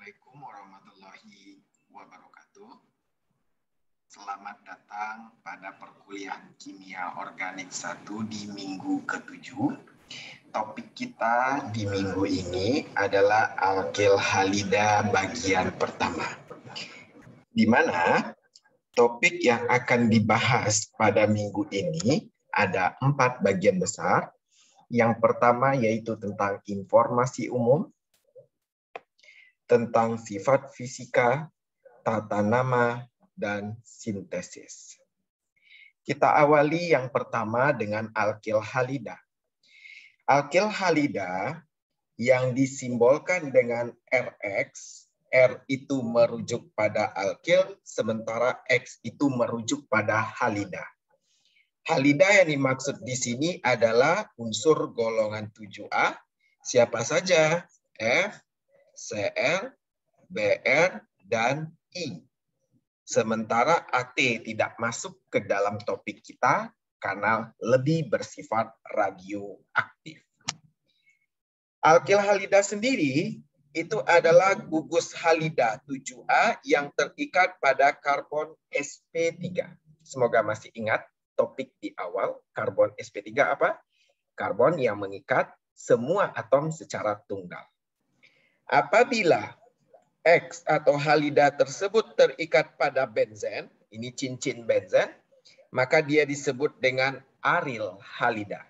Assalamualaikum warahmatullahi wabarakatuh. Selamat datang pada perkuliahan Kimia Organik 1 di minggu ke-7. Topik kita di minggu ini adalah alkyl halida bagian pertama. Di mana topik yang akan dibahas pada minggu ini ada 4 bagian besar. Yang pertama yaitu tentang informasi umum, tentang sifat fisika, tata nama, dan sintesis. Kita awali yang pertama dengan alkyl halida. Alkyl halida yang disimbolkan dengan Rx, R itu merujuk pada alkyl, sementara X itu merujuk pada halida. Halida yang dimaksud di sini adalah unsur golongan 7A. Siapa saja? F, Cl, Br, dan I. Sementara At tidak masuk ke dalam topik kita karena lebih bersifat radioaktif. Alkyl halida sendiri itu adalah gugus halida 7A yang terikat pada karbon sp3. Semoga masih ingat topik di awal, karbon sp3 apa? Karbon yang mengikat semua atom secara tunggal. Apabila X atau halida tersebut terikat pada benzen, ini cincin benzen, maka dia disebut dengan aryl halida.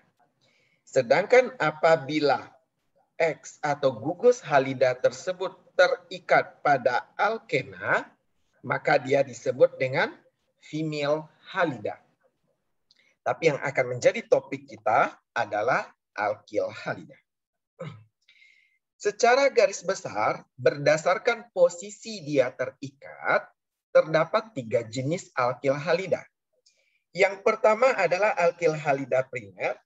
Sedangkan apabila X atau gugus halida tersebut terikat pada alkena, maka dia disebut dengan vinyl halida. Tapi yang akan menjadi topik kita adalah alkyl halida. Secara garis besar, berdasarkan posisi dia terikat, terdapat 3 jenis alkyl halida. Yang pertama adalah alkyl halida primer.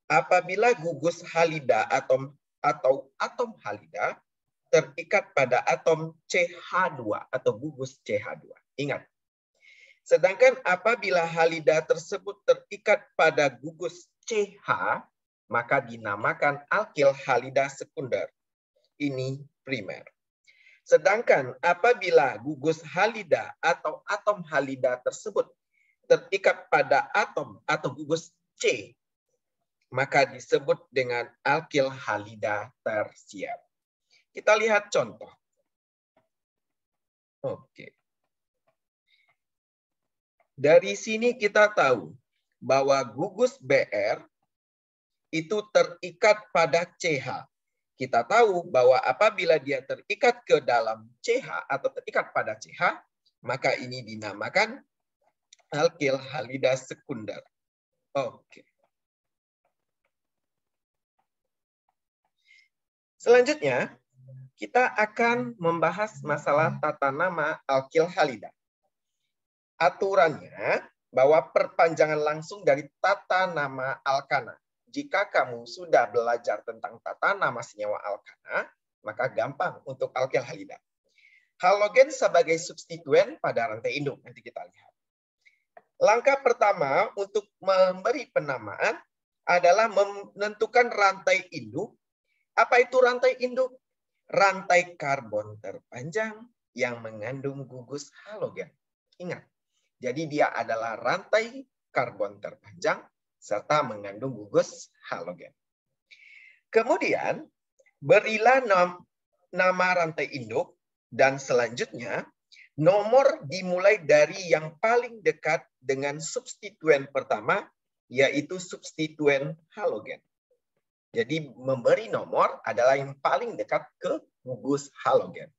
Apabila gugus halida atau atom halida terikat pada atom CH2 atau gugus CH2. Ingat. Sedangkan apabila halida tersebut terikat pada gugus CH, maka dinamakan alkyl halida sekunder. Ini primer. Sedangkan apabila gugus halida atau atom halida tersebut terikat pada atom atau gugus C, maka disebut dengan alkyl halida tersier. Kita lihat contoh. Oke. Dari sini kita tahu bahwa gugus Br itu terikat pada CH. Kita tahu bahwa apabila dia terikat ke dalam CH atau terikat pada CH, maka ini dinamakan alkyl halida sekunder. Oke. Selanjutnya, kita akan membahas masalah tata nama alkyl halida. Aturannya bahwa perpanjangan langsung dari tata nama alkana. Jika kamu sudah belajar tentang tata nama senyawa alkana, maka gampang untuk alkyl halida. Halogen sebagai substituen pada rantai induk. Nanti kita lihat. Langkah pertama untuk memberi penamaan adalah menentukan rantai induk. Apa itu rantai induk? Rantai karbon terpanjang yang mengandung gugus halogen. Ingat, jadi dia adalah rantai karbon terpanjang serta mengandung gugus halogen. Kemudian, berilah nama rantai induk dan selanjutnya nomor dimulai dari yang paling dekat dengan substituen pertama, yaitu substituen halogen. Jadi memberi nomor adalah yang paling dekat ke gugus halogen.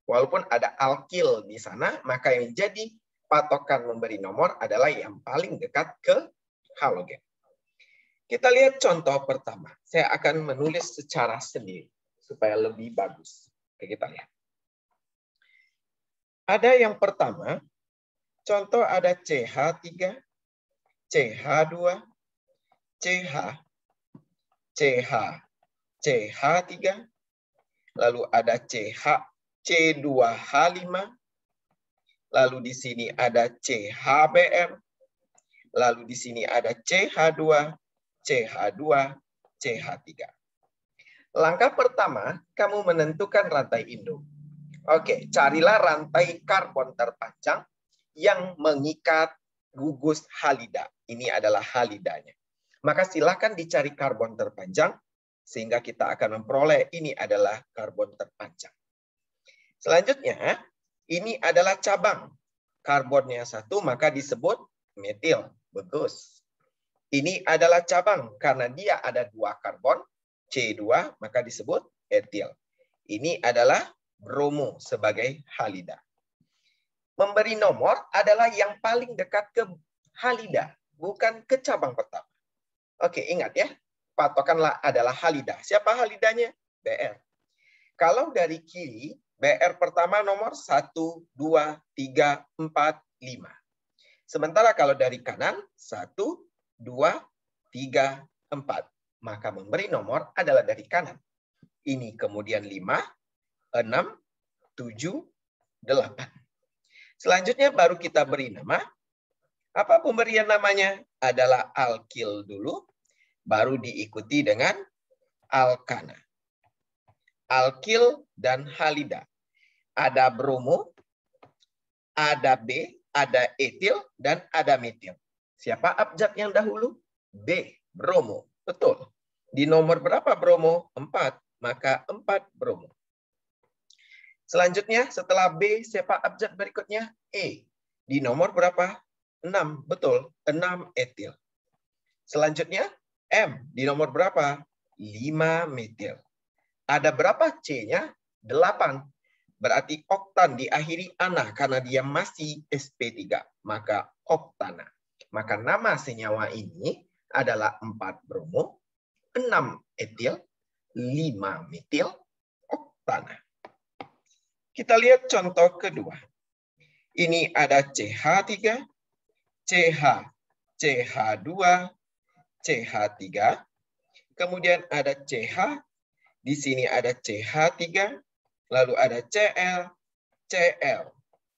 Walaupun ada alkyl di sana, maka yang jadi patokan memberi nomor adalah yang paling dekat ke halogen. Kita lihat contoh pertama. Saya akan menulis secara sendiri supaya lebih bagus. Oke, kita lihat. Ada yang pertama, contoh ada CH3, CH2, CH, CH, CH3, lalu ada CH, C2H5, lalu di sini ada CHBr, lalu di sini ada CH2, CH2, CH3. Langkah pertama, kamu menentukan rantai induk. Oke, carilah rantai karbon terpanjang yang mengikat gugus halida. Ini adalah halidanya. Maka silakan dicari karbon terpanjang sehingga kita akan memperoleh ini adalah karbon terpanjang. Selanjutnya, ini adalah cabang. Karbonnya satu, maka disebut metil. Bagus. Ini adalah cabang karena dia ada 2 karbon, C2, maka disebut etil. Ini adalah bromo sebagai halida. Memberi nomor adalah yang paling dekat ke halida, bukan ke cabang pertama. Oke, ingat ya. Patokanlah adalah halida. Siapa halidanya? Br. Kalau dari kiri, BR pertama nomor 1, 2, 3, 4, 5. Sementara kalau dari kanan, 1, 2, 3, 4. Maka memberi nomor adalah dari kanan. Ini kemudian 5, 6, 7, 8. Selanjutnya baru kita beri nama. Apa pemberian namanya? Adalah alkil dulu, baru diikuti dengan alkana. Alkil dan halida. Ada bromo, ada B, ada etil, dan ada metil. Siapa abjad yang dahulu? B, bromo. Betul. Di nomor berapa bromo? 4. Maka 4 bromo. Selanjutnya setelah B, siapa abjad berikutnya? E. Di nomor berapa? 6. Betul. 6 etil. Selanjutnya M. Di nomor berapa? 5 metil. Ada berapa C-nya? 8. Berarti oktan diakhiri ana karena dia masih sp3. Maka oktana. Maka nama senyawa ini adalah 4 bromo, 6 etil, 5 metil, oktana. Kita lihat contoh kedua. Ini ada CH3, CH, CH2, CH3. Kemudian ada CH. Di sini ada CH3. Lalu ada Cl, Cl,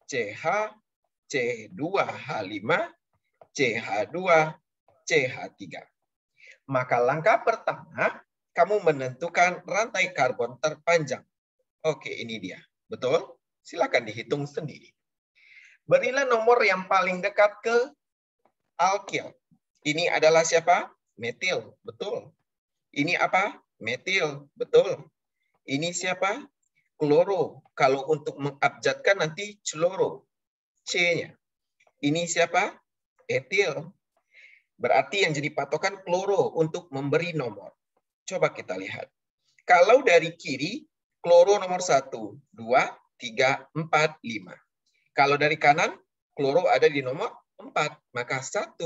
CH, C2H5, CH2, CH3. Maka langkah pertama, kamu menentukan rantai karbon terpanjang. Oke, ini dia. Betul? Silakan dihitung sendiri. Berilah nomor yang paling dekat ke alkil. Ini adalah siapa? Metil. Betul. Ini apa? Metil. Betul. Ini siapa? Kloro. Kalau untuk mengabjadkan nanti chloro. C-nya. Ini siapa? Etil. Berarti yang jadi patokan kloro untuk memberi nomor. Coba kita lihat. Kalau dari kiri, kloro nomor 1, 2, 3, 4, 5. Kalau dari kanan, kloro ada di nomor 4. Maka 1,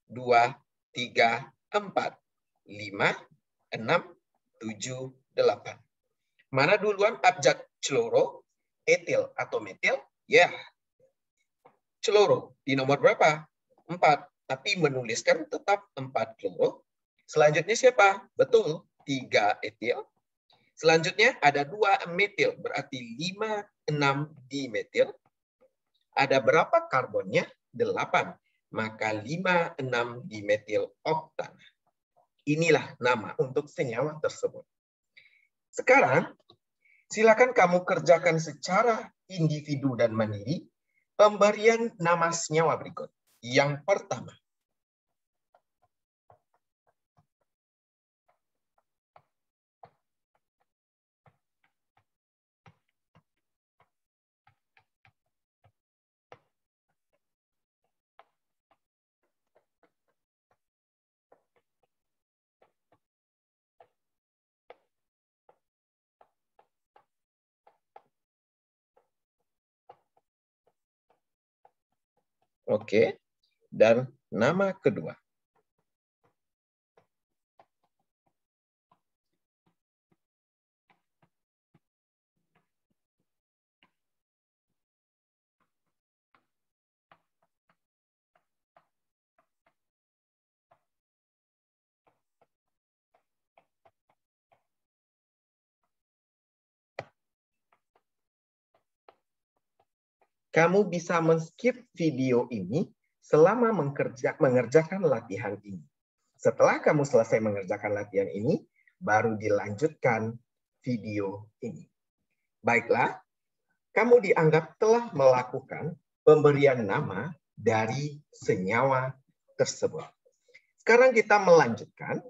2, 3, 4, 5, 6, 7, 8. Mana duluan abjad chloro, etil atau metil? Ya, chloro. Di nomor berapa? 4. Tapi menuliskan tetap 4 kloro. Selanjutnya siapa? Betul, 3 etil. Selanjutnya ada 2 metil, berarti 5, 6 dimetil. Ada berapa karbonnya? 8. Maka 5, 6 dimetil oktana. Inilah nama untuk senyawa tersebut. Sekarang, silakan kamu kerjakan secara individu dan mandiri pemberian nama senyawa berikut. Yang pertama, oke, dan nama kedua. Kamu bisa men-skip video ini selama mengerjakan latihan ini. Setelah kamu selesai mengerjakan latihan ini, baru dilanjutkan video ini. Baiklah, kamu dianggap telah melakukan pemberian nama dari senyawa tersebut. Sekarang kita melanjutkan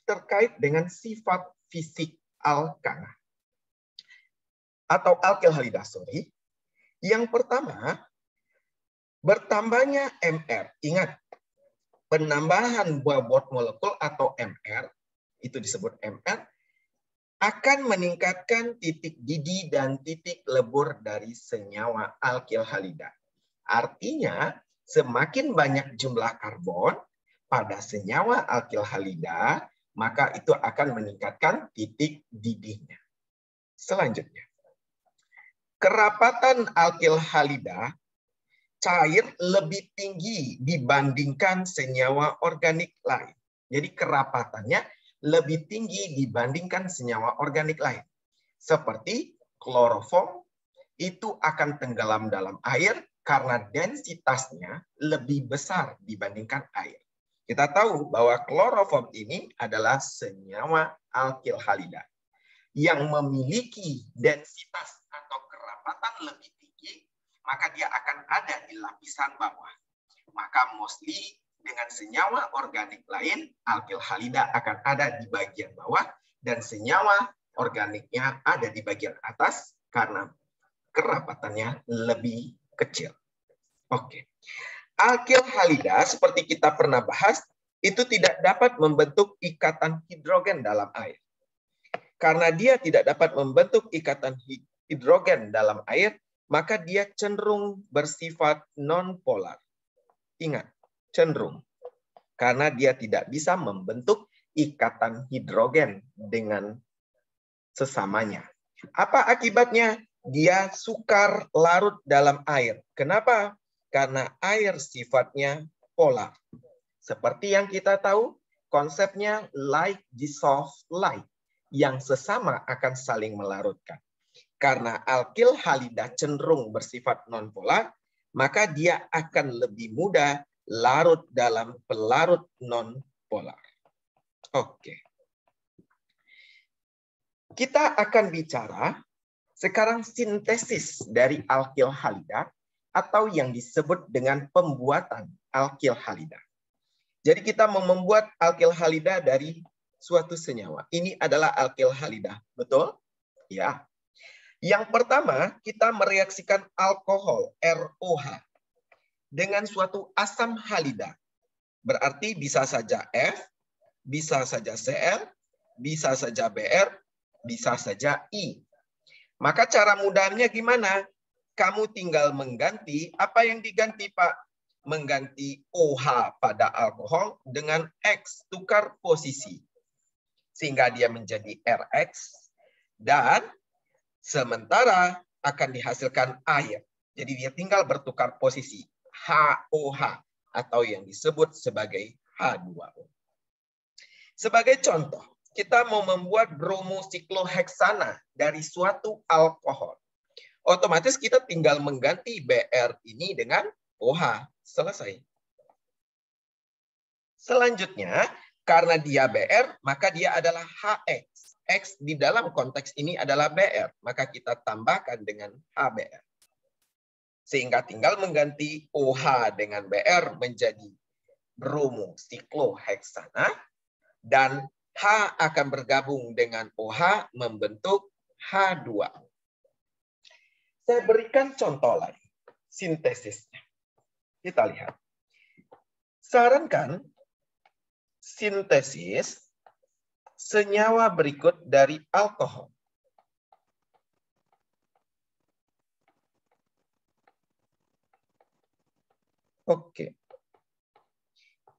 terkait dengan sifat fisik alkana atau alkyl halida, Yang pertama, bertambahnya MR. Ingat, penambahan bobot molekul atau MR, itu disebut MR, akan meningkatkan titik didih dan titik lebur dari senyawa alkyl halida. Artinya, semakin banyak jumlah karbon pada senyawa alkyl halida, maka itu akan meningkatkan titik didihnya. Selanjutnya, kerapatan alkyl halida cair lebih tinggi dibandingkan senyawa organik lain. Jadi kerapatannya lebih tinggi dibandingkan senyawa organik lain. Seperti kloroform itu akan tenggelam dalam air karena densitasnya lebih besar dibandingkan air. Kita tahu bahwa kloroform ini adalah senyawa alkyl halida yang memiliki densitas atau kerapatan lebih tinggi, maka dia akan ada di lapisan bawah. Maka mostly dengan senyawa organik lain, alkyl halida akan ada di bagian bawah dan senyawa organiknya ada di bagian atas karena kerapatannya lebih kecil. Oke. Alkyl halida seperti kita pernah bahas itu tidak dapat membentuk ikatan hidrogen dalam air. Karena dia tidak dapat membentuk ikatan hidrogen dalam air, maka dia cenderung bersifat non-polar. Ingat, cenderung. Karena dia tidak bisa membentuk ikatan hidrogen dengan sesamanya. Apa akibatnya? Dia sukar larut dalam air. Kenapa? Karena air sifatnya polar. Seperti yang kita tahu, konsepnya like dissolve like, yang sesama akan saling melarutkan. Karena alkyl halida cenderung bersifat non-polar, maka dia akan lebih mudah larut dalam pelarut non-polar. Oke. Kita akan bicara sekarang sintesis dari alkyl halida atau yang disebut dengan pembuatan alkyl halida. Jadi kita mau membuat alkyl halida dari suatu senyawa. Ini adalah alkyl halida, betul? Ya. Yang pertama, kita mereaksikan alkohol, ROH, dengan suatu asam halida. Berarti bisa saja F, bisa saja Cl, bisa saja Br, bisa saja I. Maka cara mudahnya gimana? Kamu tinggal mengganti, apa yang diganti Pak? Mengganti OH pada alkohol dengan X, tukar posisi. Sehingga dia menjadi RX. Dan sementara akan dihasilkan air. Jadi dia tinggal bertukar posisi. HOH atau yang disebut sebagai H2O. Sebagai contoh, kita mau membuat bromosikloheksana dari suatu alkohol. Otomatis kita tinggal mengganti Br ini dengan OH. Selesai. Selanjutnya, karena dia Br, maka dia adalah HX. X di dalam konteks ini adalah Br. Maka kita tambahkan dengan HBr. Sehingga tinggal mengganti OH dengan Br menjadi bromosikloheksana. Dan H akan bergabung dengan OH membentuk H2O. Saya berikan contoh lain. Sintesisnya. Kita lihat. Sarankan sintesis senyawa berikut dari alkohol. Oke.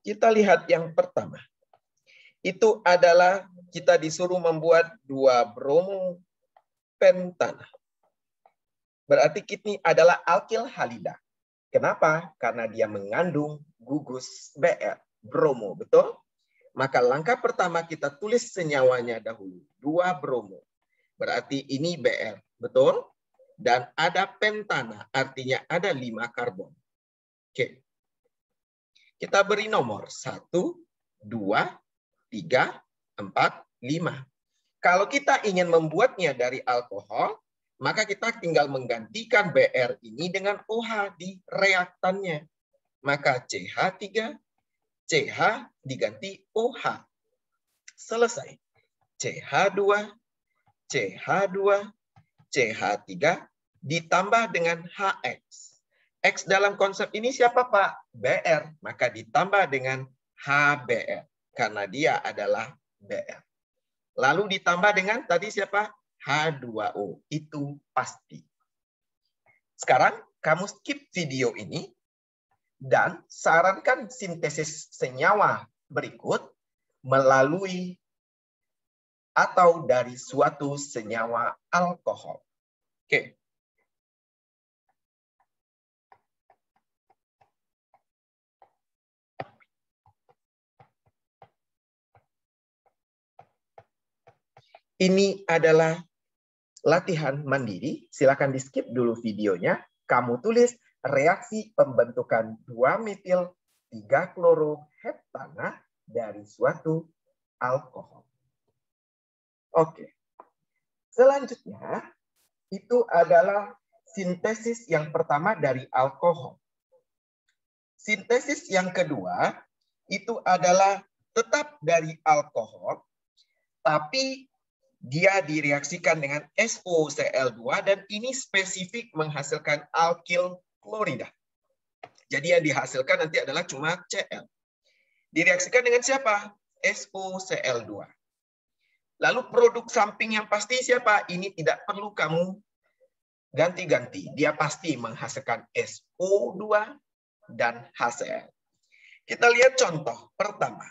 Kita lihat yang pertama. Itu adalah kita disuruh membuat 2 bromopentana. Berarti ini adalah alkyl halida. Kenapa? Karena dia mengandung gugus Br, bromo, betul? Maka langkah pertama kita tulis senyawanya dahulu, 2 bromo. Berarti ini Br, betul? Dan ada pentana, artinya ada 5 karbon. Oke. Kita beri nomor 1, 2, 3, 4, 5. Kalau kita ingin membuatnya dari alkohol, Maka kita tinggal menggantikan Br ini dengan OH di reaktannya. Maka CH3, CH diganti OH. Selesai. CH2, CH2, CH3 ditambah dengan HX. X dalam konsep ini siapa, Pak? Br. Maka ditambah dengan HBr. Karena dia adalah Br. Lalu ditambah dengan tadi siapa? H2O. Itu pasti. Sekarang kamu skip video ini dan sarankan sintesis senyawa berikut melalui atau dari suatu senyawa alkohol. Oke. Ini adalah latihan mandiri. Silakan di-skip dulu videonya. Kamu tulis reaksi pembentukan 2-metil 3-kloroheptana dari suatu alkohol. Oke. Selanjutnya, itu adalah sintesis yang pertama dari alkohol. Sintesis yang kedua, itu adalah tetap dari alkohol, tapi dia direaksikan dengan SOCl2 dan ini spesifik menghasilkan alkil klorida. Jadi yang dihasilkan nanti adalah cuma Cl. Direaksikan dengan siapa? SOCl2. Lalu produk samping yang pasti siapa? Ini tidak perlu kamu ganti-ganti. Dia pasti menghasilkan SO2 dan HCl. Kita lihat contoh pertama.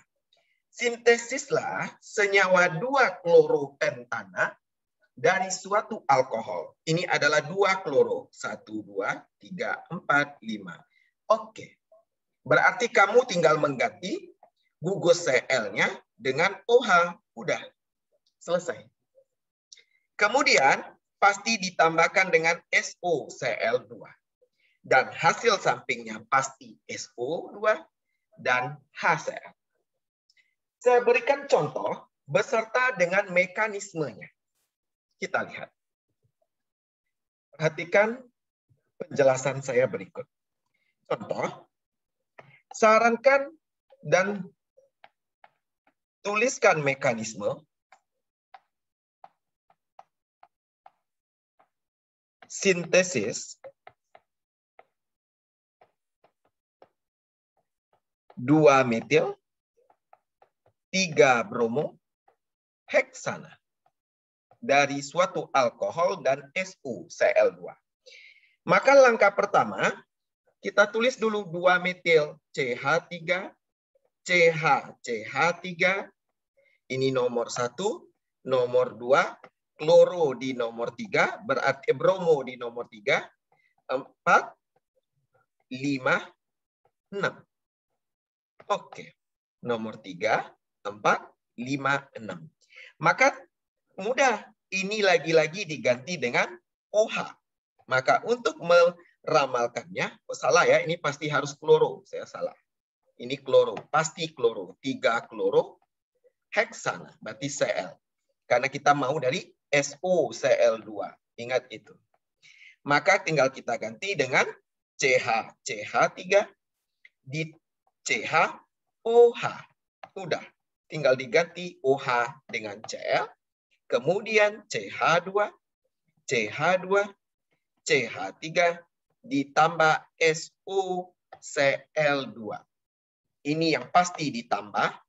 Sintesislah senyawa 2-kloropentana dari suatu alkohol. Ini adalah 2-kloro. 1, 2, 3, 4, 5. Oke. Berarti kamu tinggal mengganti gugus Cl-nya dengan OH. Udah. Selesai. Kemudian pasti ditambahkan dengan SOCl2. Dan hasil sampingnya pasti SO2 dan HCl. Saya berikan contoh beserta dengan mekanismenya. Kita lihat. Perhatikan penjelasan saya berikut. Contoh, sarankan dan tuliskan mekanisme sintesis 2-metil 3-bromo heksana dari suatu alkohol dan SOCl2. Maka langkah pertama, kita tulis dulu 2-metil CH3, CH, CH3, ini nomor 1, nomor 2, kloro di nomor 3, berarti bromo di nomor 3, 4, 5, 6. Oke, nomor 3, 4, 5, 6. Maka mudah, ini lagi-lagi diganti dengan OH. Maka untuk meramalkannya, oh salah ya, ini pasti harus kloro. Saya salah. Ini kloro, pasti kloro. 3 kloro heksana, berarti Cl. Karena kita mau dari SOCl2. Ingat itu. Maka tinggal kita ganti dengan CH, CH3, di CH, OH. Udah. Tinggal diganti OH dengan Cl. Kemudian CH2, CH2, CH3 ditambah SOCl2. Ini yang pasti ditambah.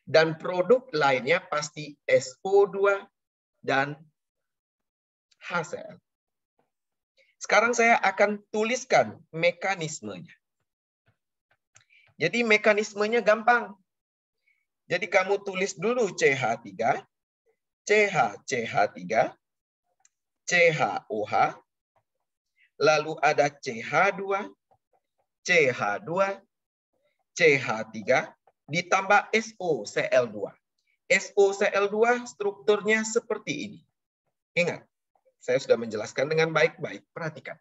Dan produk lainnya pasti SO2 dan HCl. Sekarang saya akan tuliskan mekanismenya. Jadi mekanismenya gampang. Jadi kamu tulis dulu CH3, CH, CH3, CHOH, lalu ada CH2, CH2, CH3, ditambah SOCl2. SOCl2 strukturnya seperti ini. Ingat, saya sudah menjelaskan dengan baik-baik. Perhatikan.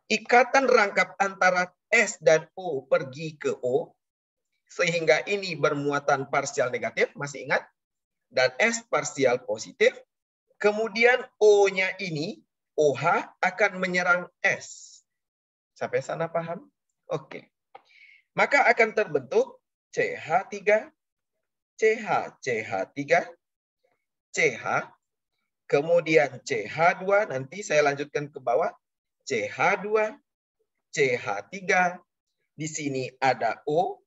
Ikatan rangkap antara S dan O pergi ke O, sehingga ini bermuatan parsial negatif, masih ingat? Dan S parsial positif. Kemudian O-nya ini OH akan menyerang S. Sampai sana paham? Oke. Maka akan terbentuk CH3, CH, CH3, CH, kemudian CH2, nanti saya lanjutkan ke bawah, CH2, CH3, di sini ada O,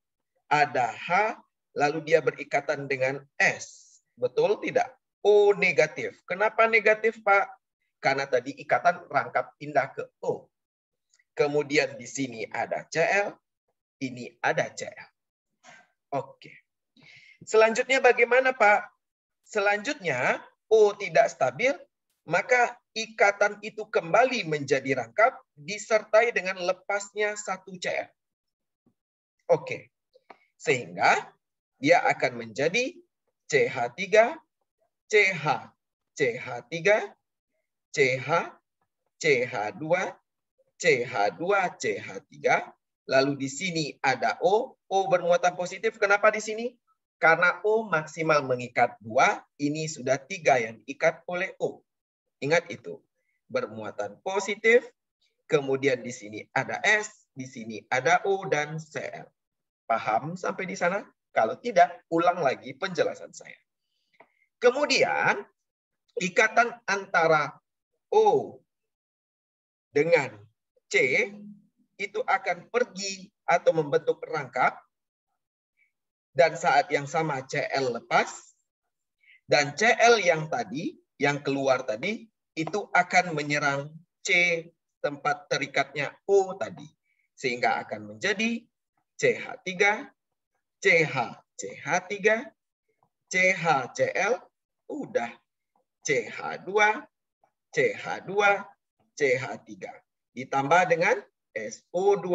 ada H, lalu dia berikatan dengan S. Betul tidak? O negatif. Kenapa negatif, Pak? Karena tadi ikatan rangkap pindah ke O. Kemudian di sini ada Cl, ini ada Cl. Oke. Selanjutnya bagaimana, Pak? Selanjutnya, O tidak stabil, maka ikatan itu kembali menjadi rangkap disertai dengan lepasnya satu Cl. Oke. Sehingga dia akan menjadi CH3, CH, CH3, CH, CH2, CH2, CH3. Lalu di sini ada O. O bermuatan positif. Kenapa di sini? Karena O maksimal mengikat 2. Ini sudah 3 yang diikat oleh O. Ingat itu. Bermuatan positif. Kemudian di sini ada S. Di sini ada O dan Cl. Paham sampai di sana? Kalau tidak, ulang lagi penjelasan saya. Kemudian, ikatan antara O dengan C itu akan pergi atau membentuk rangkap. Dan saat yang sama Cl lepas. Dan Cl yang tadi, yang keluar tadi, itu akan menyerang C tempat terikatnya O tadi. Sehingga akan menjadi CH3, CH, CH3, CH, Cl, udah. CH2, CH2, CH3. Ditambah dengan SO2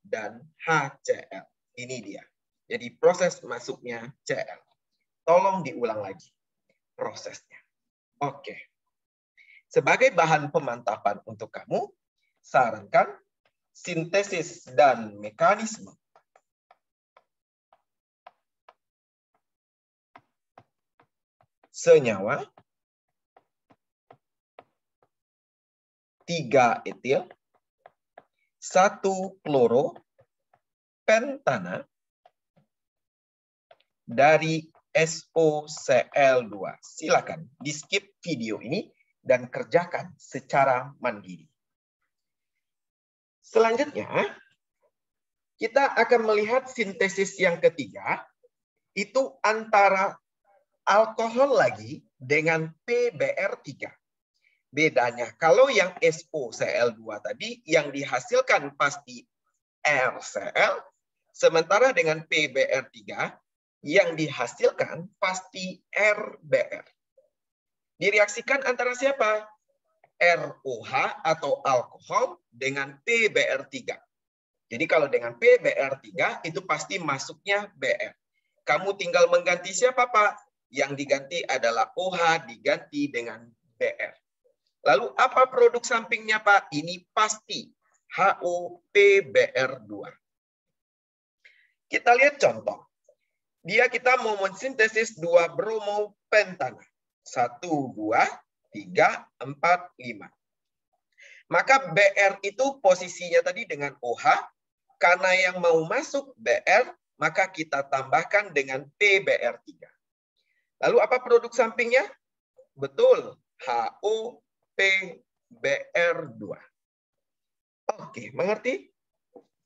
dan HCl. Ini dia. Jadi proses masuknya Cl. Tolong diulang lagi prosesnya. Oke. Sebagai bahan pemantapan untuk kamu, sarankan sintesis dan mekanisme. Senyawa 3 etil 1 kloro pentana dari SOCl2. Silakan di skip video ini dan kerjakan secara mandiri. Selanjutnya, kita akan melihat sintesis yang ketiga, itu antara alkohol lagi dengan PBr3. Bedanya, kalau yang SOCl2 tadi, yang dihasilkan pasti RCl, sementara dengan PBr3, yang dihasilkan pasti RBr. Direaksikan antara siapa? ROH atau alkohol dengan PBr3. Jadi kalau dengan PBr3 itu pasti masuknya Br. Kamu tinggal mengganti siapa, Pak? Yang diganti adalah OH diganti dengan Br. Lalu apa produk sampingnya, Pak? Ini pasti HOPBr2. Kita lihat contoh. Kita mau mensintesis 2 bromopentana. 1, 2, 3, 4, 5. Maka Br itu posisinya tadi dengan OH. Karena yang mau masuk Br, maka kita tambahkan dengan PBr3. Lalu apa produk sampingnya? Betul, HOPBr2. Oke, mengerti?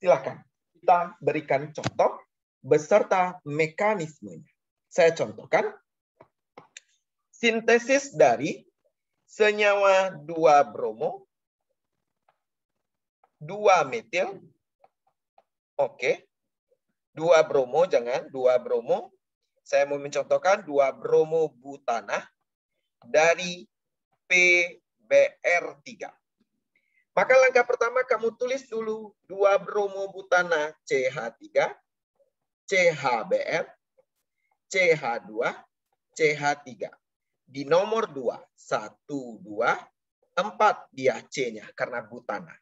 Silakan. Kita berikan contoh beserta mekanismenya. Saya contohkan. Sintesis dari senyawa 2 bromo, 2 metil. Oke. 2 bromo, jangan 2 bromo. Saya mau mencontohkan 2 bromo butana dari PBr3. Maka langkah pertama kamu tulis dulu 2 bromo butana CH3, CHBr, CH2, CH3. Di nomor 2, 1, 2, 4 dia C-nya karena butana.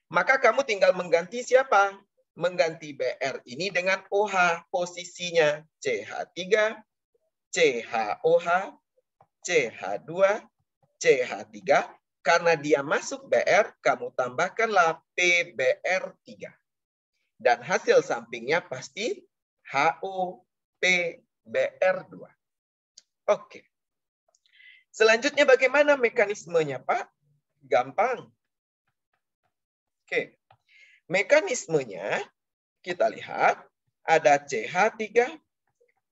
Maka kamu tinggal mengganti siapa? Mengganti Br ini dengan OH. Posisinya CH3, CHOH, CH2, CH3. karena dia masuk BR, kamu tambahkanlah PBr3. Dan hasil sampingnya pasti HOPBr2. Oke. Selanjutnya bagaimana mekanismenya, Pak? Gampang. Oke. Mekanismenya kita lihat ada CH3,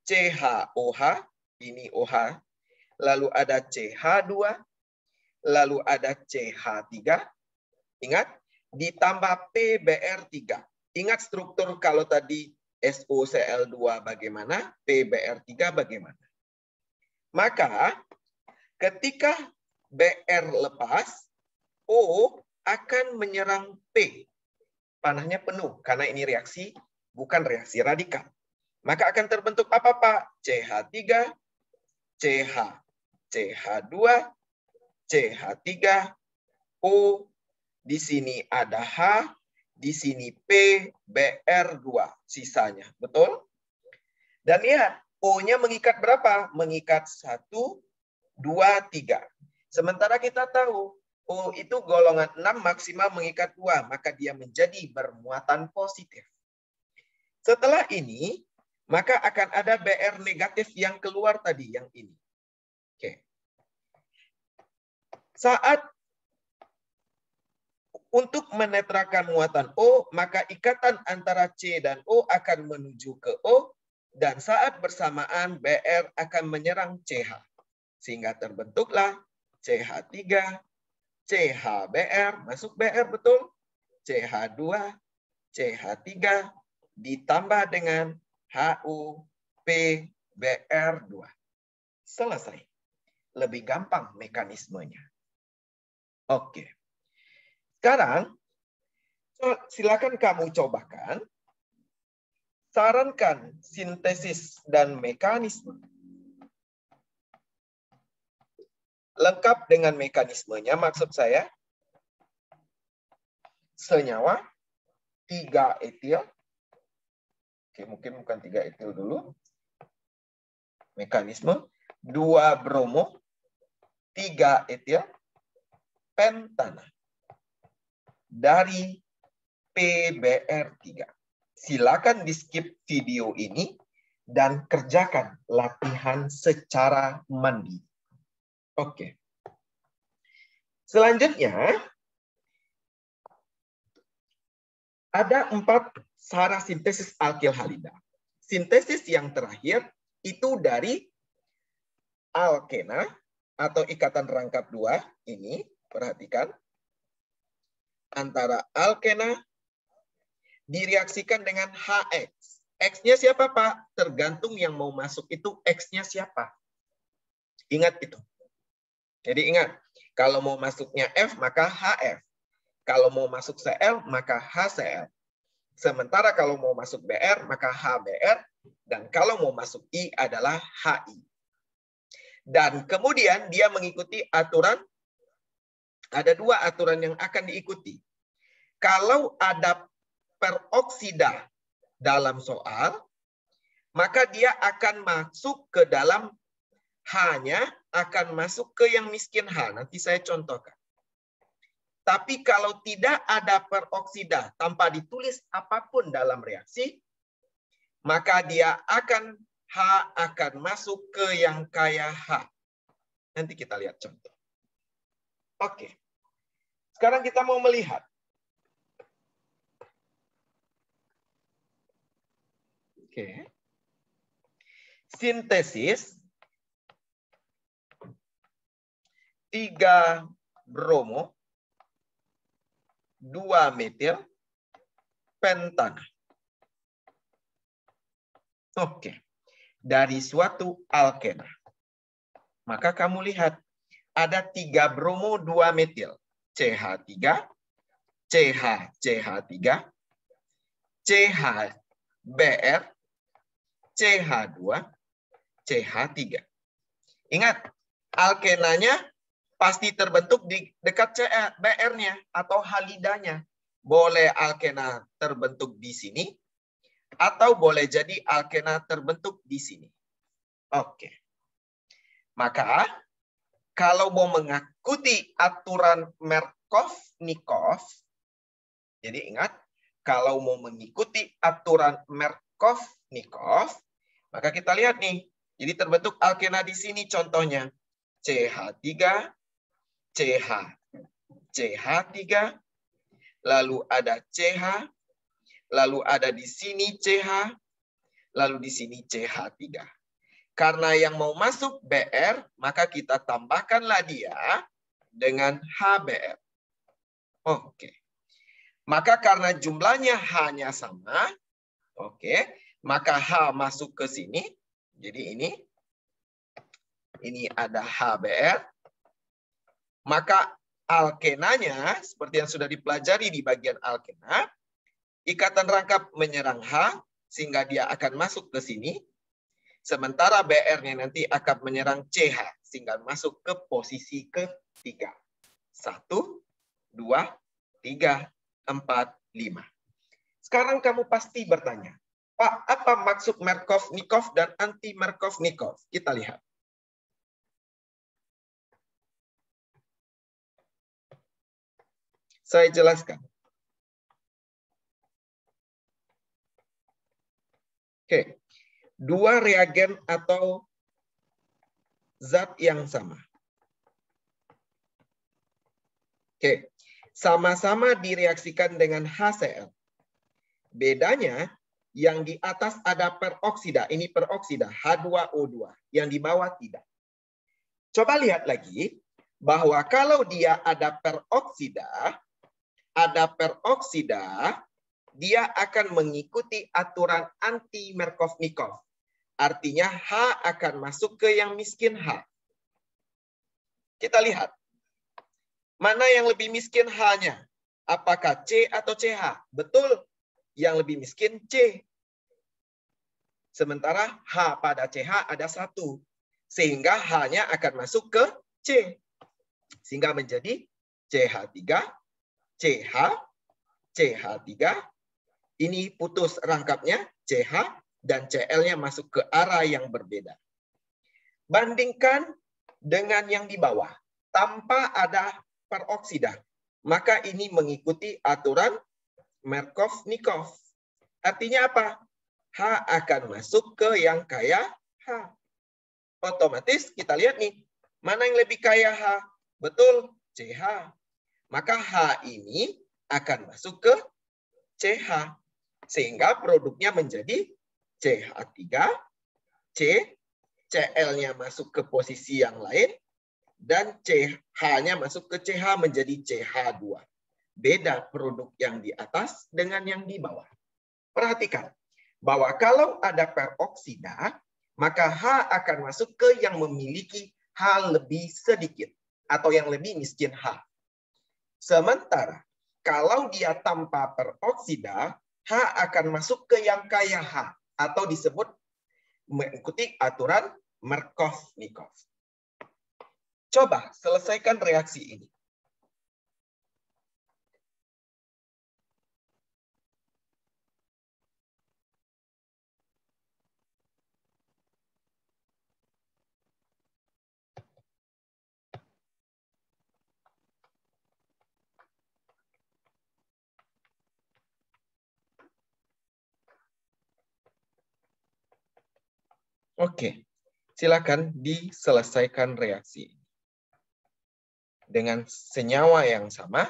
CHOH, ini OH, lalu ada CH2, lalu ada CH3. Ingat, ditambah PBr3. Ingat struktur kalau tadi SOCl2 bagaimana, PBr3 bagaimana. Maka ketika Br lepas, O akan menyerang P. Panahnya penuh, karena ini reaksi, bukan reaksi radikal. Maka akan terbentuk apa, Pak? CH3, CH, CH2, CH3, O, di sini ada H, di sini P, Br2, sisanya. Betul? Dan lihat, O-nya mengikat berapa? Mengikat 1, 2, 3. Sementara kita tahu, O itu golongan 6 maksimal mengikat 2, maka dia menjadi bermuatan positif. Setelah ini, maka akan ada Br negatif yang keluar tadi, yang ini. Oke. Saat untuk menetrakan muatan O, maka ikatan antara C dan O akan menuju ke O, dan saat bersamaan Br akan menyerang CH. Sehingga terbentuklah CH3, CHBr, masuk Br betul, CH2, CH3, ditambah dengan HOPBr2. Selesai. Lebih gampang mekanismenya. Oke. Sekarang, silakan kamu cobakan. Sarankan sintesis dan mekanisme. Lengkap dengan mekanismenya, maksud saya. Senyawa, 3 etil. Oke, mungkin bukan 3 etil dulu. Mekanisme, 2 bromo, 3 etil, pentana. Dari PBr3. Silakan di-skip video ini dan kerjakan latihan secara mandiri. Oke. Selanjutnya, ada 4 cara sintesis alkil halida. Sintesis yang terakhir itu dari alkena atau ikatan rangkap 2. Ini, perhatikan. Antara alkena direaksikan dengan HX. X-nya siapa, Pak? Tergantung yang mau masuk itu X-nya siapa. Ingat itu. Jadi ingat, kalau mau masuknya F, maka HF. Kalau mau masuk Cl, maka HCl. Sementara kalau mau masuk Br, maka HBr. Dan kalau mau masuk I adalah HI. Dan kemudian dia mengikuti aturan, ada 2 aturan yang akan diikuti. Kalau ada peroksida dalam soal, maka dia akan masuk ke dalam H-nya, akan masuk ke yang miskin H. Nanti saya contohkan. Tapi kalau tidak ada peroksida tanpa ditulis apapun dalam reaksi, maka dia akan H akan masuk ke yang kaya H. Nanti kita lihat contoh. Oke. Sekarang kita mau melihat. Oke. Sintesis 3 bromo, 2 metil, pentana. Oke. Dari suatu alkena. Maka kamu lihat, ada 3 bromo, 2 metil. CH3, CH, CH3, CHBr, CH2, CH3. Ingat, alkenanya pasti terbentuk di dekat Br-nya atau halidanya. Boleh alkena terbentuk di sini, atau boleh jadi alkena terbentuk di sini. Oke. Maka, kalau mau mengikuti aturan Markov-Nikov, jadi ingat, kalau mau mengikuti aturan Markov-Nikov, maka kita lihat nih. Jadi terbentuk alkena di sini contohnya. CH3, CH, CH3, lalu ada CH, lalu ada di sini CH, lalu di sini CH3. Karena yang mau masuk Br, maka kita tambahkanlah dia dengan HBr. Oke. Maka karena jumlahnya hanya sama, oke, maka H masuk ke sini. Jadi ini ada HBr. Maka alkenanya, seperti yang sudah dipelajari di bagian alkena, ikatan rangkap menyerang H, sehingga dia akan masuk ke sini. Sementara Br-nya nanti akan menyerang CH, sehingga masuk ke posisi ketiga. 1, 2, 3, 4, 5. Sekarang kamu pasti bertanya, Pak, apa maksud Markov-Nikov dan anti-Markov-Nikov? Kita lihat. Saya jelaskan. Oke. Dua reagen atau zat yang sama. Oke. Sama-sama direaksikan dengan HCl. Bedanya, yang di atas ada peroksida. Ini peroksida, H2O2. Yang di bawah tidak. Coba lihat lagi, bahwa kalau dia ada peroksida, dia akan mengikuti aturan anti-Markov-Nikov. Artinya H akan masuk ke yang miskin H. Kita lihat. Mana yang lebih miskin H-nya? Apakah C atau CH? Betul. Yang lebih miskin C. Sementara H pada CH ada 1. Sehingga H-nya akan masuk ke C. Sehingga menjadi CH3, CH, CH3. Ini putus rangkapnya, CH, dan Cl-nya masuk ke arah yang berbeda. Bandingkan dengan yang di bawah. Tanpa ada peroksida. Maka ini mengikuti aturan Markov-Nikov. Artinya apa? H akan masuk ke yang kaya H. Otomatis kita lihat nih. Mana yang lebih kaya H? Betul, CH. Maka H ini akan masuk ke CH. Sehingga produknya menjadi CH3, C, Cl-nya masuk ke posisi yang lain, dan CH-nya masuk ke CH menjadi CH2. Beda produk yang di atas dengan yang di bawah. Perhatikan bahwa kalau ada peroksida, maka H akan masuk ke yang memiliki H lebih sedikit atau yang lebih miskin H. Sementara kalau dia tanpa peroksida, H akan masuk ke yang kaya H atau disebut mengikuti aturan Markov-Nikov. Coba selesaikan reaksi ini. Oke, silakan diselesaikan reaksi. Dengan senyawa yang sama,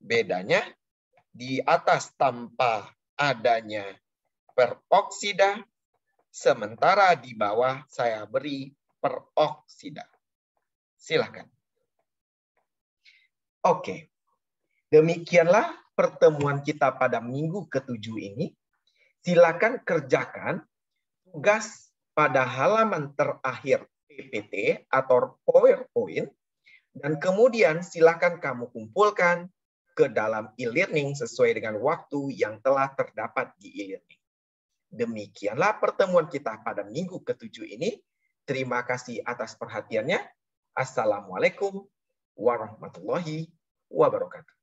bedanya di atas tanpa adanya peroksida, sementara di bawah saya beri peroksida. Silakan. Oke, demikianlah pertemuan kita pada minggu ke-7 ini. Silakan kerjakan tugas pada halaman terakhir PPT atau PowerPoint, dan kemudian silakan kamu kumpulkan ke dalam e-learning sesuai dengan waktu yang telah terdapat di e-learning. Demikianlah pertemuan kita pada minggu ke-7 ini. Terima kasih atas perhatiannya. Assalamualaikum warahmatullahi wabarakatuh.